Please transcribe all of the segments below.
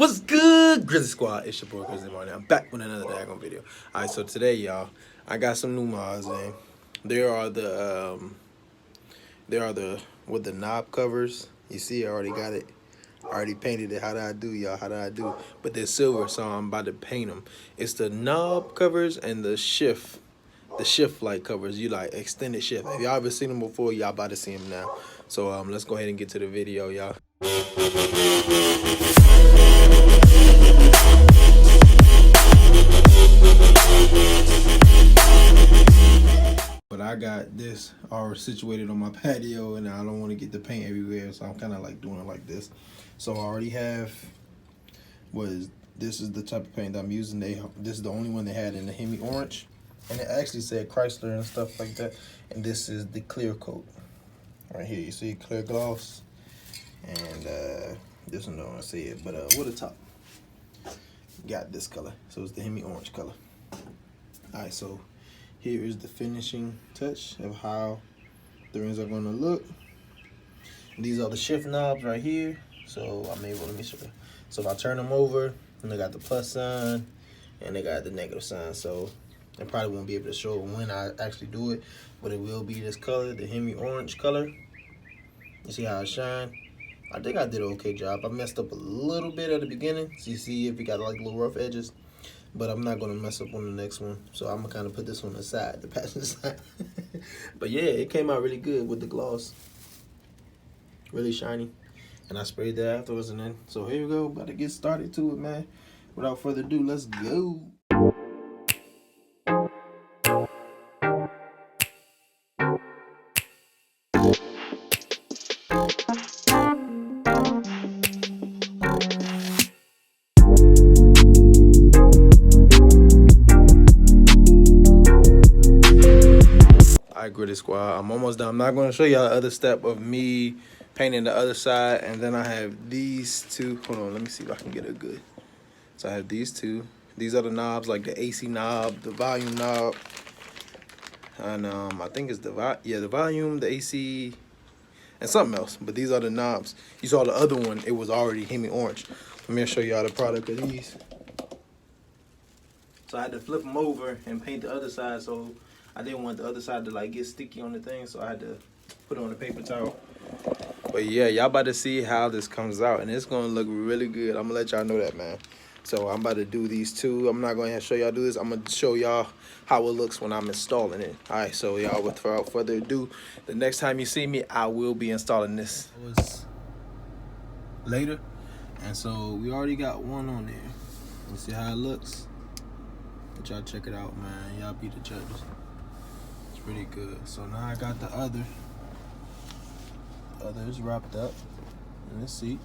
What's good, Grizzly Squad? It's your boy Grizzly Martin. I'm back with another daggone video. Alright, so today, y'all, I got some new mods in. There are the with the knob covers. You see, I already got it. I already painted it. How did I do, y'all? How did I do? But they're silver, so I'm about to paint them. It's the knob covers and the shift light covers. You like extended shift. If y'all ever seen them before, y'all about to see them now. So let's go ahead and get to the video, y'all. But I got this all situated on my patio, and I don't want to get the paint everywhere, so I'm kind of like doing it like this. So I already have this is the type of paint that I'm using. This is the only one they had in the Hemi orange, and it actually said CHRYSLER and stuff like that. And this is the clear coat right here. You see clear gloss, and this one don't want to see it, but with the top got this color, so it's the Hemi orange color. All right, so here is the finishing touch of how the rims are going to look. These are the shift knobs right here. So I'm able, let me show you. So if I turn them over, and they got the plus sign and they got the negative sign. So I probably won't be able to show when I actually do it, but it will be this color, the Hemi orange color. You see how it shine? I think I did an okay job. I messed up a little bit at the beginning. So you see if you got like little rough edges. But I'm not gonna mess up on the next one, so I'm gonna kind of put this one aside, the passenger side. But yeah, it came out really good with the gloss, really shiny, and I sprayed that afterwards. And then, so here we go, about to get started to it, man. Without further ado, let's go. Alright, Gritty Squad, I'm almost done. I'm not going to show y'all the other step of me painting the other side, and then I have these two. Hold on, let me see if I can get it good. So I have these two. These are the knobs, like the AC knob, the volume knob, and I think it's the volume, the AC, and something else. But these are the knobs. You saw the other one; it was already Hemi orange. Let me show y'all the product of these. So I had to flip them over and paint the other side, so I didn't want the other side to like get sticky on the thing, so I had to put it on a paper towel. But yeah, y'all about to see how this comes out, and it's gonna look really good. I'm gonna let y'all know that, man. So I'm about to do these two. I'm not gonna show y'all do this. I'm gonna show y'all how it looks when I'm installing it. All right, so y'all, without further ado, the next time you see me, I will be installing this. It was later, and so we already got one on there. Let's see how it looks. But y'all check it out, man. Y'all be the judges. Pretty good. So now I got the other. The other is wrapped up in the seat.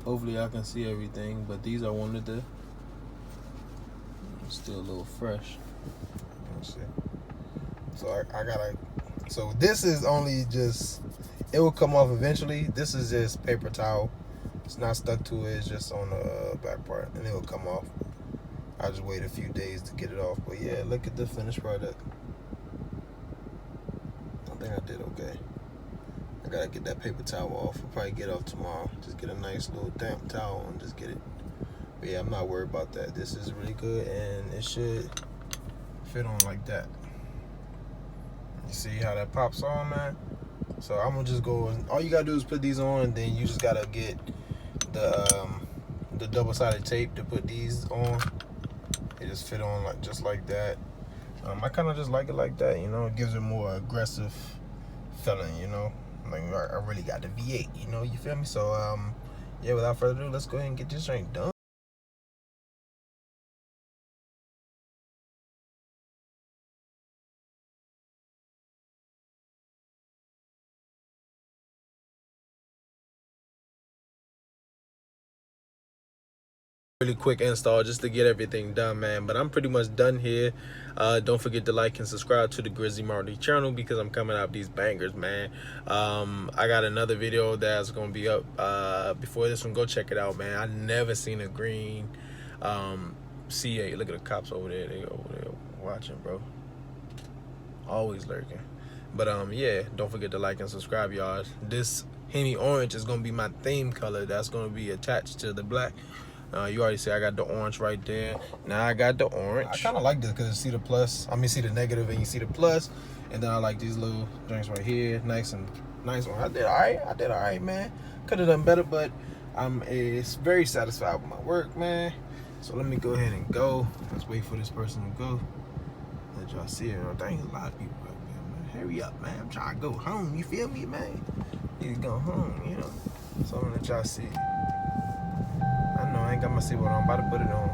Hopefully I can see everything, but these are one of the still a little fresh. Let's see. So I gotta. So this is only just. It will come off eventually. This is just paper towel. It's not stuck to it. It's just on the back part, and it will come off. I just wait a few days to get it off. But yeah, look at the finished product. I think I did okay. I gotta get that paper towel off. I'll probably get it off tomorrow. Just get a nice little damp towel and just get it. But yeah, I'm not worried about that. This is really good, and it should fit on like that. You see how that pops on, man? So I'm gonna just go, all you gotta do is put these on, and then you just gotta get the double-sided tape to put these on. It just fit on like just like that. I kind of just like it like that, you know. It gives it more aggressive feeling, you know. Like I really got the V8, you know. You feel me? So yeah, without further ado, let's go ahead and get this thing done. Really quick install just to get everything done, man, but I'm pretty much done here. Don't forget to like and subscribe to the Grizzly Marty channel, because I'm coming out these bangers, man. I got another video that's gonna be up before this one. Go check it out, man. I never seen a green C8. Look at the cops over there. They over there watching, bro. Always lurking. But yeah, don't forget to like and subscribe, y'all. This Hemi orange is gonna be my theme color. That's gonna be attached to the black. You already see I got the orange right there. Now I got the orange. I kind of like this because you see the plus. I mean, see the negative and you see the plus. And then I like these little drinks right here. Nice one. I did all right. I did all right, man. Could have done better, but I'm very satisfied with my work, man. So let me go ahead and go. Let's wait for this person to go. Let y'all see it. Dang, a lot of people right there, man. Hurry up, man. I'm trying to go home. You feel me, man? Need to go home, you know. So I'm gonna let y'all see. I know I ain't got my seatbelt on. I'm about to put it on.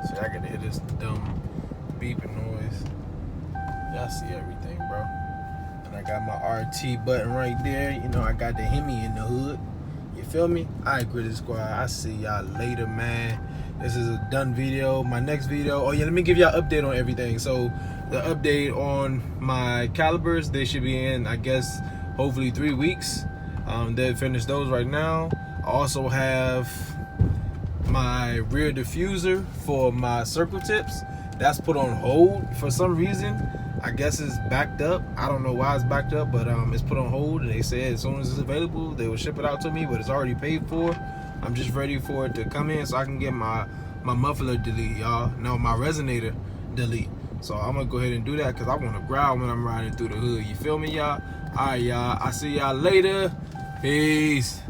See, I gotta hear this dumb beeping noise. Y'all see everything, bro. And I got my RT button right there. You know, I got the Hemi in the hood. You feel me? Alright, Gritty Squad. I see y'all later, man. This is a done video. My next video. Oh yeah, let me give y'all an update on everything. So the update on my calibers, they should be in, I guess, hopefully 3 weeks. They'll finish those right now. I also have my rear diffuser for my circle tips. That's put on hold for some reason. I guess it's backed up. I don't know why it's backed up, but it's put on hold. And they said as soon as it's available, they will ship it out to me, but it's already paid for. I'm just ready for it to come in so I can get my muffler delete, y'all. No, my resonator delete. So I'm gonna go ahead and do that because I want to growl when I'm riding through the hood. You feel me, y'all? All right, y'all. I see y'all later. Peace.